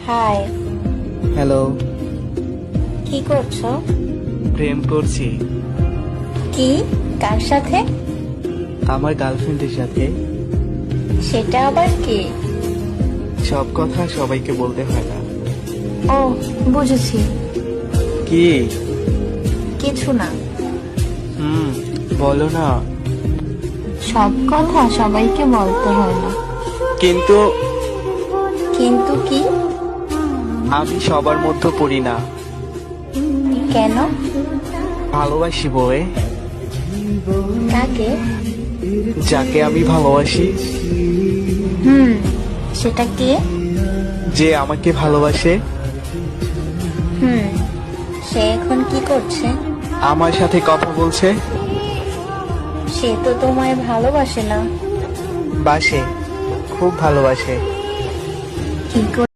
High. Hello. কি করছো? প্রেম করছি। কি? কার সাথে? আমার গার্লফ্রেন্ডের সাথে। সেটা আবার কে? সব কথা সবাইকে বলতে হয় না। ও, বুঝেছি। কি? কিছু না। বলো না। সব কথা সবাইকে বলতে হয় না। কিন্তু কিন্তু কি? আমি সবার মধ্যে পড়ি না। কেন? ভালোবাসি বয়ে, কাকে? যাকে আমি ভালোবাসি। সেটা কে? যে আমাকে ভালোবাসে। সে এখন কি করছে? আমার সাথে কথা বলছে। সে তো তোমায় ভালোবাসে না। বাসে, খুব ভালোবাসে। কি করে?